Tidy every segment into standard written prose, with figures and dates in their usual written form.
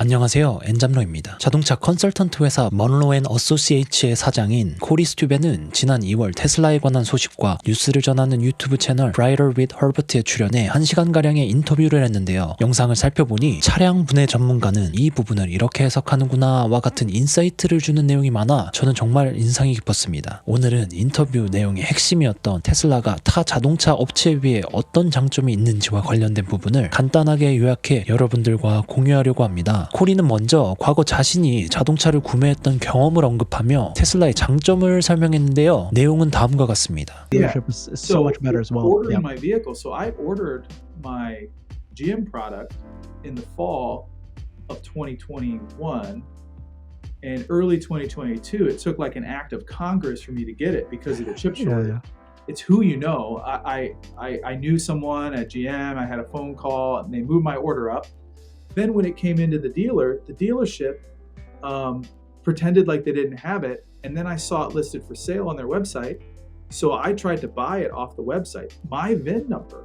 안녕하세요, 엔잡러입니다. 자동차 컨설턴트 회사 먼로앤어소시에츠의 사장인 코리스튜벤은 지난 2월 테슬라에 관한 소식과 뉴스를 전하는 유튜브 채널 Brighter with Herbert'에 출연해 1시간가량의 인터뷰를 했는데요. 영상을 살펴보니 차량 분해 전문가는 이 부분을 이렇게 해석하는구나 와 같은 인사이트를 주는 내용이 많아 저는 정말 인상이 깊었습니다. 오늘은 인터뷰 내용의 핵심이었던 테슬라가 타 자동차 업체에 비해 어떤 장점이 있는지와 관련된 부분을 간단하게 요약해 여러분들과 공유하려고 합니다. 코리는 먼저 과거 자신이 자동차를 구매했던 경험을 언급하며 테슬라의 장점을 설명했는데요. 내용은 다음과 같습니다. Leadership is so much better as well. Ordering my vehicle, so I ordered my GM product in the fall of 2021, and early 2022. It took like an act of Congress for me to get it because of the chip shortage. It's who you know. I knew someone at GM. I had a phone call, and they moved my order up. Then when it came into the dealership pretended like they didn't have it, and then I saw it listed for sale on their website. So I tried to buy it off the website, my VIN number,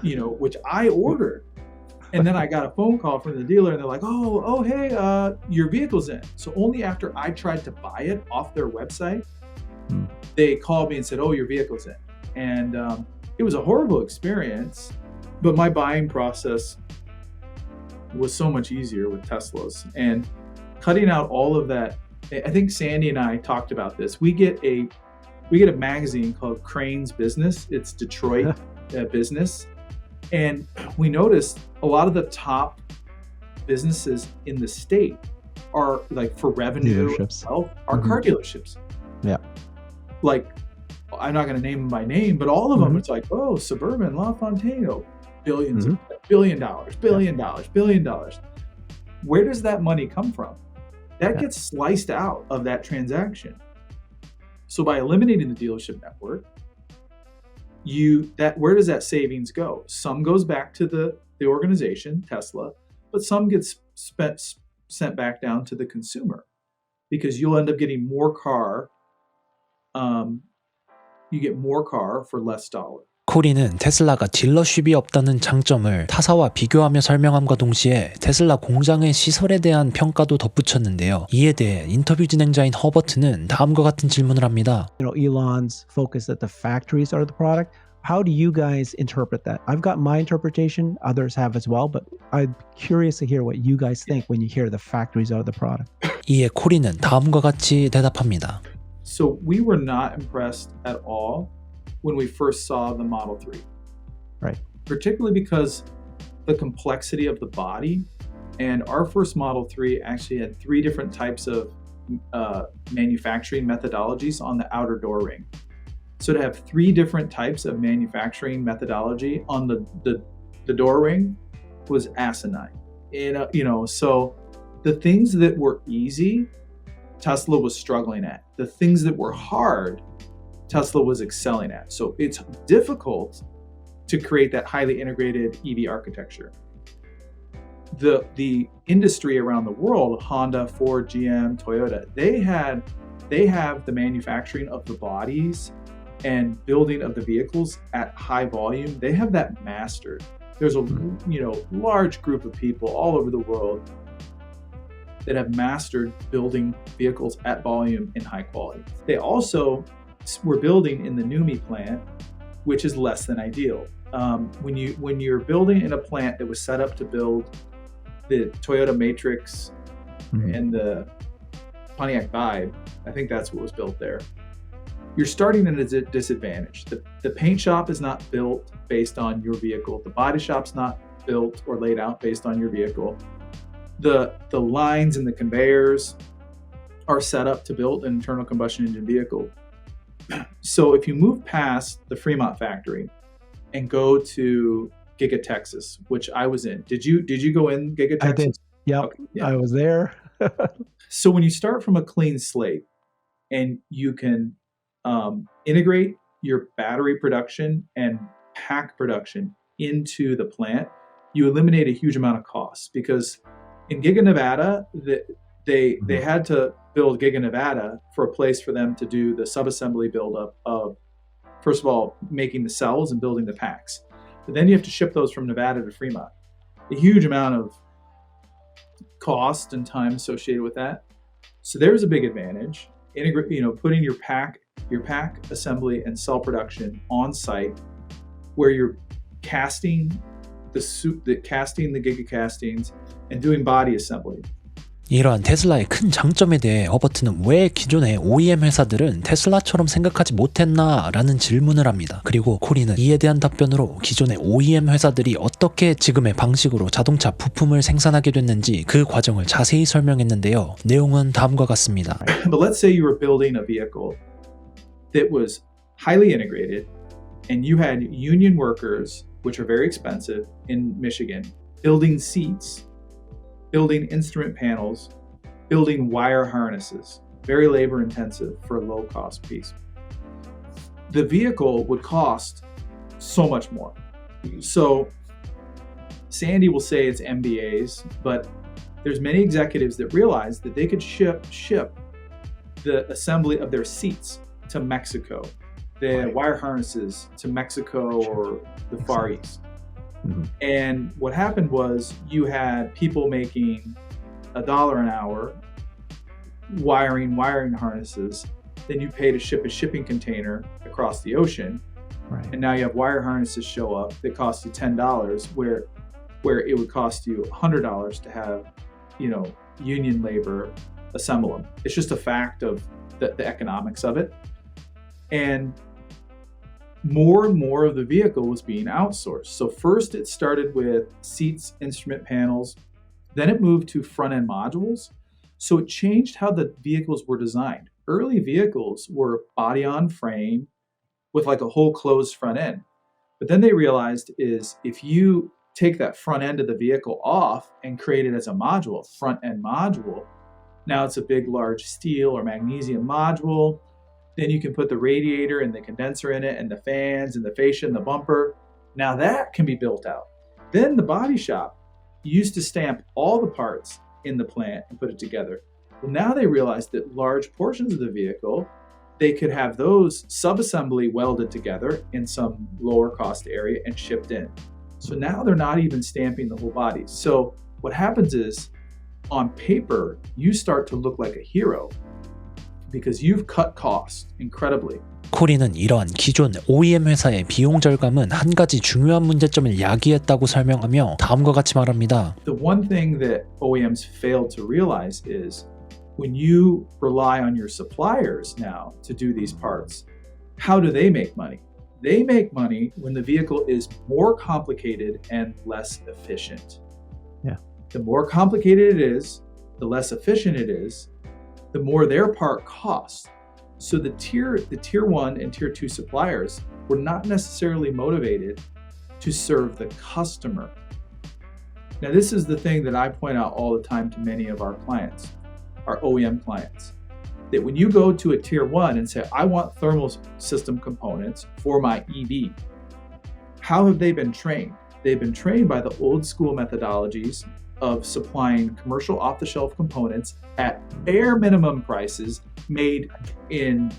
which I ordered. And then I got a phone call from the dealer, and they're like, oh, hey, your vehicle's in. So only after I tried to buy it off their website, they called me and said, oh, your vehicle's in. And it was a horrible experience, but my buying process was so much easier with Teslas. And cutting out all of that, I think Sandy and I talked about this. We get a magazine called Crane's Business. It's Detroit business. And we noticed a lot of the top businesses in the state are like for revenue are car dealerships. Yeah. Like, I'm not going to name them by name, but all of them, it's like, oh, Suburban, LaFontaine, billion dollars. Where does that money come from? That gets sliced out of that transaction. So by eliminating the dealership network, where does that savings go? Some goes back to the organization, Tesla, but some gets sent back down to the consumer, because you'll end up getting more car. You get more car for less dollar. 코리는 테슬라가 딜러십이 없다는 장점을 타사와 비교하며 설명함과 동시에 테슬라 공장의 시설에 대한 평가도 덧붙였는데요. 이에 대해 인터뷰 진행자인 허버트는 다음과 같은 질문을 합니다. Elon's focus that the factories are the product. How do you guys interpret that? I've got my interpretation, others have as well, but I'm curious to hear what you guys think when you hear the factories are the product. 이에 코리는 다음과 같이 대답합니다. So we were not impressed at all when we first saw the Model 3. Right. Particularly because the complexity of the body. And our first Model 3 actually had 3 different types of manufacturing methodologies on the outer door ring. So to have 3 different types of manufacturing methodology on the door ring was asinine. And, so the things that were easy, Tesla was struggling at. The things that were hard, Tesla was excelling at. So it's difficult to create that highly integrated EV architecture. The industry around the world, Honda, Ford, GM, Toyota, they have the manufacturing of the bodies and building of the vehicles at high volume. They have that mastered. There's a large group of people all over the world that have mastered building vehicles at volume in high quality. They also were building in the NUMMI plant, which is less than ideal. When you're building in a plant that was set up to build the Toyota Matrix and the Pontiac Vibe, I think that's what was built there. You're starting at a disadvantage. The paint shop is not built based on your vehicle. The body shop's not built or laid out based on your vehicle. The lines and the conveyors are set up to build an internal combustion engine vehicle. So if you move past the Fremont factory and go to Giga Texas, which I was in, did you go in Giga Texas? I did. Yep. Okay, yeah. I was there. So when you start from a clean slate and you can integrate your battery production and pack production into the plant, you eliminate a huge amount of costs, because in Giga Nevada, they had to build Giga Nevada for a place for them to do the subassembly buildup of, first of all, making the cells and building the packs. But then you have to ship those from Nevada to Fremont. A huge amount of cost and time associated with that. So there's a big advantage. Putting your pack assembly and cell production on site, where you're casting the giga castings and doing body assembly. 이러한 테슬라의 큰 장점에 대해 허버트는 왜 기존의 OEM 회사들은 테슬라처럼 생각하지 못했나 라는 질문을 합니다. 그리고 코리는 이에 대한 답변으로 기존의 OEM 회사들이 어떻게 지금의 방식으로 자동차 부품을 생산하게 됐는지 그 과정을 자세히 설명했는데요. 내용은 다음과 같습니다. But let's say you were building a vehicle that was highly integrated and you had union workers, which are very expensive in Michigan, building seats, building instrument panels, building wire harnesses, very labor intensive for a low cost piece. The vehicle would cost so much more. So Sandy will say it's MBAs, but there's many executives that realize that they could ship the assembly of their seats to Mexico, the wire harnesses to Mexico or the Far East. Mm-hmm. And what happened was you had people making $1 an hour wiring harnesses. Then you pay to ship a shipping container across the ocean. Right. And now you have wire harnesses show up that cost you $10 where it would cost you $100 to have, union labor assemble them. It's just a fact of the economics of it. And more of the vehicle was being outsourced. So first it started with seats, instrument panels, then it moved to front-end modules. So it changed how the vehicles were designed. Early vehicles were body on frame with like a whole closed front end. But then they realized is if you take that front end of the vehicle off and create it as a module, front-end module, now it's a big, large steel or magnesium module. Then you can put the radiator and the condenser in it and the fans and the fascia and the bumper. Now that can be built out. Then the body shop used to stamp all the parts in the plant and put it together. Well, now they realized that large portions of the vehicle, they could have those sub-assembly welded together in some lower cost area and shipped in. So now they're not even stamping the whole body. So what happens is on paper, you start to look like a hero. Because you've cut costs incredibly. 코리는 이러한 기존 OEM 회사의 비용 절감은 한 가지 중요한 문제점을 야기했다고 설명하며 다음과 같이 말합니다. The one thing that OEMs failed to realize is when you rely on your suppliers now to do these parts, how do they make money? They make money when the vehicle is more complicated and less efficient. Yeah. The more complicated it is, the less efficient it is, the more their part costs. So the tier 1 and tier 2 suppliers were not necessarily motivated to serve the customer. Now this is the thing that I point out all the time to many of our clients, our OEM clients, that when you go to a tier 1 and say, I want thermal system components for my EV, how have they been trained? They've been trained by the old school methodologies of supplying commercial off-the-shelf components at bare minimum prices made in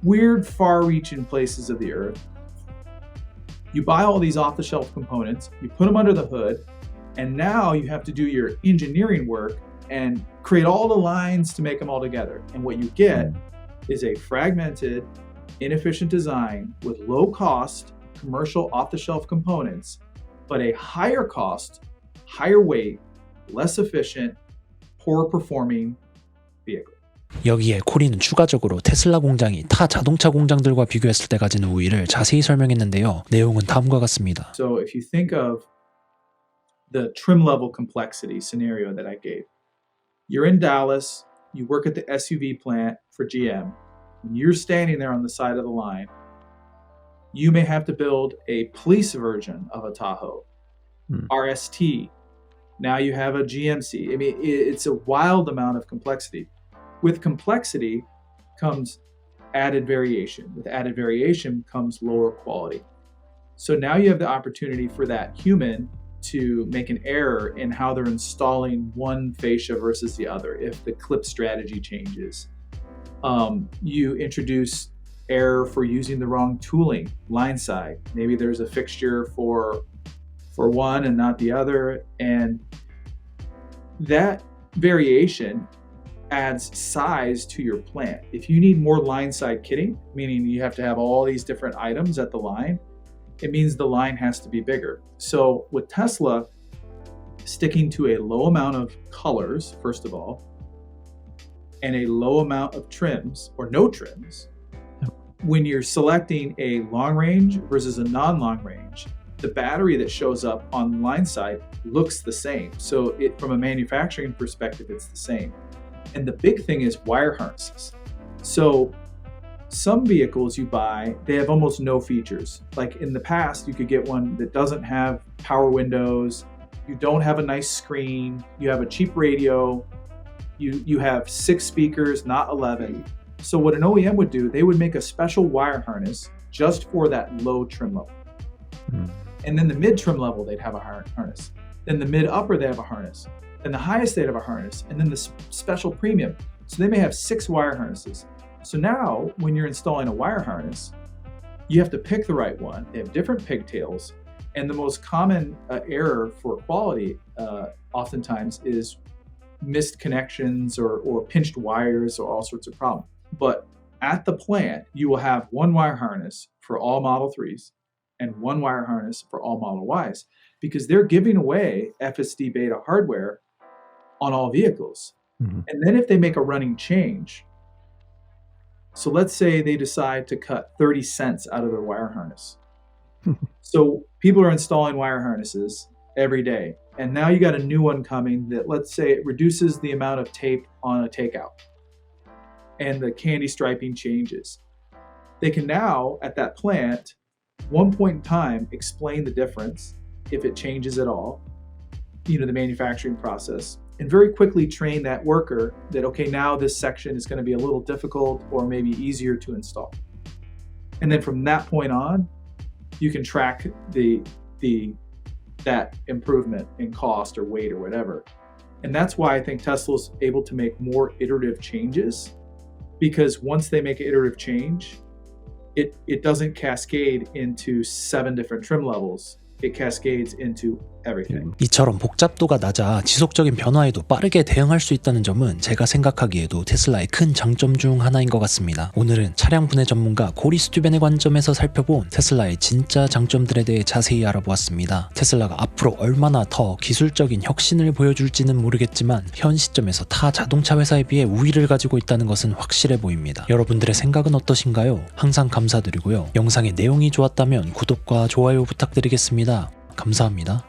weird far-reaching places of the earth. You buy all these off-the-shelf components, you put them under the hood, and now you have to do your engineering work and create all the lines to make them all together. And what you get is a fragmented, inefficient design with low-cost commercial off-the-shelf components, but a higher cost, higher weight, less efficient, poor performing vehicle. 여기에 코리는 추가적으로 테슬라 공장이 타 자동차 공장들과 비교했을 때 가진 우위를 자세히 설명했는데요. 내용은 다음과 같습니다. So if you think of the trim level complexity scenario that I gave, you're in Dallas, you work at the SUV plant for GM, and you're standing there on the side of the line, you may have to build a police version of a Tahoe, RST. Now you have a GMC. I mean, it's a wild amount of complexity. With complexity comes added variation. With added variation comes lower quality. So now you have the opportunity for that human to make an error in how they're installing one fascia versus the other. If the clip strategy changes, you introduce error for using the wrong tooling, line side. Maybe there's a fixture for one and not the other, and that variation adds size to your plant. If you need more line side kitting, meaning you have to have all these different items at the line, it means the line has to be bigger. So with Tesla, sticking to a low amount of colors, first of all, and a low amount of trims or no trims, when you're selecting a long range versus a non-long range, the battery that shows up on line side looks the same. So from a manufacturing perspective, it's the same. And the big thing is wire harnesses. So some vehicles you buy, they have almost no features. Like in the past, you could get one that doesn't have power windows, you don't have a nice screen, you have a cheap radio, you have 6 speakers, not 11. So what an OEM would do, they would make a special wire harness just for that low trim level. And then the mid trim level, they'd have a harness. Then the mid upper, they have a harness. Then the highest, they'd have a harness. And then the special premium. So they may have 6 wire harnesses. So now when you're installing a wire harness, you have to pick the right one. They have different pigtails. And the most common error for quality oftentimes is missed connections or pinched wires or all sorts of problems. But at the plant, you will have one wire harness for all Model 3s and one wire harness for all Model Ys, because they're giving away FSD beta hardware on all vehicles. And then if they make a running change, so let's say they decide to cut 30 cents out of their wire harness. So people are installing wire harnesses every day. And now you got a new one coming that, let's say, it reduces the amount of tape on a takeout and the candy striping changes. They can now, at that plant, one point in time, explain the difference, if it changes at all, the manufacturing process, and very quickly train that worker that, okay, now this section is going to be a little difficult or maybe easier to install. And then from that point on, you can track that improvement in cost or weight or whatever. And that's why I think Tesla's able to make more iterative changes, because once they make an iterative change, it doesn't cascade into 7 different trim levels. It cascades into everything. 이처럼 복잡도가 낮아 지속적인 변화에도 빠르게 대응할 수 있다는 점은 제가 생각하기에도 테슬라의 큰 장점 중 하나인 것 같습니다. 오늘은 차량 분해 전문가 코리스튜벤의 관점에서 살펴본 테슬라의 진짜 장점들에 대해 자세히 알아보았습니다. 테슬라가 앞으로 얼마나 더 기술적인 혁신을 보여줄지는 모르겠지만 현 시점에서 타 자동차 회사에 비해 우위를 가지고 있다는 것은 확실해 보입니다. 여러분들의 생각은 어떠신가요? 항상 감사드리고요. 영상의 내용이 좋았다면 구독과 좋아요 부탁드리겠습니다. 감사합니다.